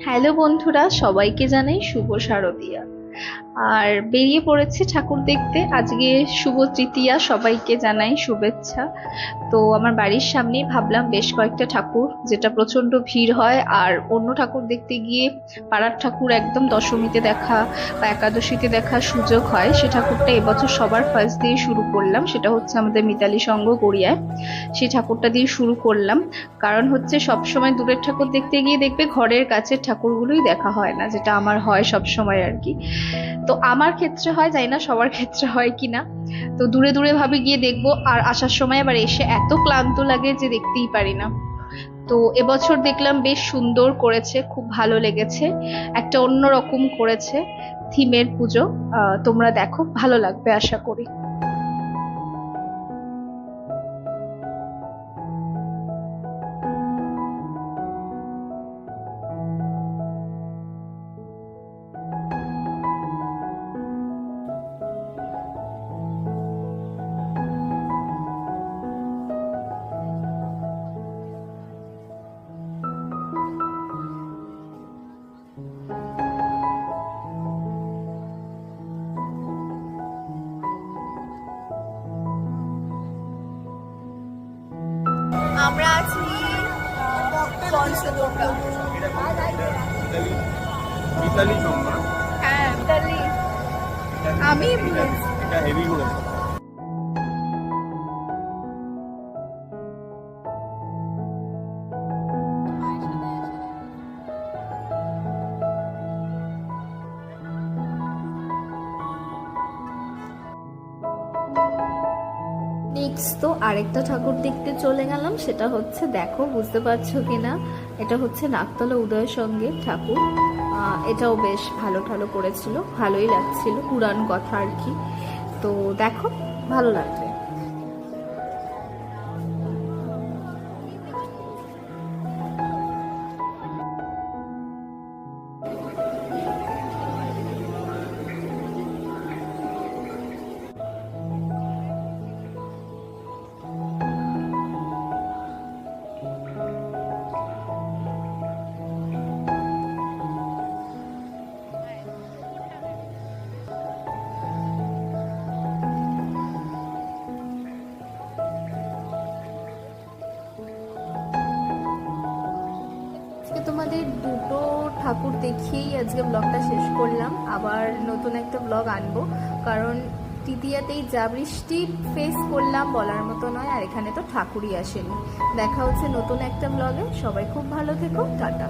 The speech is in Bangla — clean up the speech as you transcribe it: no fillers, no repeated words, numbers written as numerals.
হ্যালো বন্ধুরা, সবাইকে জানাই শুভ শারদিয়া। আর বেরিয়ে পড়েছে ঠাকুর দেখতে। আজকে শুভ তৃতীয়া, সবাইকে জানাই শুভেচ্ছা। তো আমার বাড়ির সামনেই ভাবলাম বেশ কয়েকটা ঠাকুর, যেটা প্রচন্ড ভিড় হয়, আর অন্য ঠাকুর দেখতে গিয়ে পাড়ার ঠাকুর একদম দশমীতে দেখা বা একাদশীতে দেখার সুযোগ হয়, সে ঠাকুরটা এবছর সবার ফার্স্ট দিয়ে শুরু করলাম। সেটা হচ্ছে আমাদের মিতালি সংঘ গড়িয়ায়। সেই ঠাকুরটা দিয়ে শুরু করলাম। কারণ হচ্ছে সব সময় দূরের ঠাকুর দেখতে গিয়ে দেখবে ঘরের কাছের ঠাকুরগুলোই দেখা হয় না, যেটা আমার হয় সব সময় আর কি। তো আমার ক্ষেত্রে হয়, জানি না সবার ক্ষেত্রে হয় কিনা। তো দূরে দূরে ভাবে গিয়ে দেখবো, আর আসার সময় আবার এসে এত ক্লান্ত লাগে যে দেখতেই পারি না। তো এবছর দেখলাম বেশ সুন্দর করেছে, খুব ভালো লেগেছে। একটা অন্য রকম করেছে থিমের পুজো। তোমরা দেখো, ভালো লাগবে আশা করি। আমরা আছি পঞ্চদোকা। মিতালি সংঘ। হ্যাঁ, মিতালি। আমি এটা হেভি ঘুরেছে। নেক্সট তো আরেকটা ঠাকুর দেখতে চলে গেলাম। সেটা হচ্ছে, দেখো বুঝতে পারছো কিনা, এটা হচ্ছে নাকতলা উদয় সঙ্গে ঠাকুর। এটাও বেশ ভালো ঠালো করেছিল, ভালোই লাগছিল, পুরাণ কথা আর কি। তো দেখো, ভালো লাগবে। আজকে তোমাদের দুটো ঠাকুর দেখিয়েই আজকে ব্লগটা শেষ করলাম। আবার নতুন একটা ব্লগ আনবো, কারণ তৃতীয়াতেই যা বৃষ্টি ফেস করলাম বলার মতো নয়, আর এখানে তো ঠাকুরই আসেনি। দেখা হচ্ছে নতুন একটা ব্লগে। সবাই খুব ভালো থেকো, টাটা।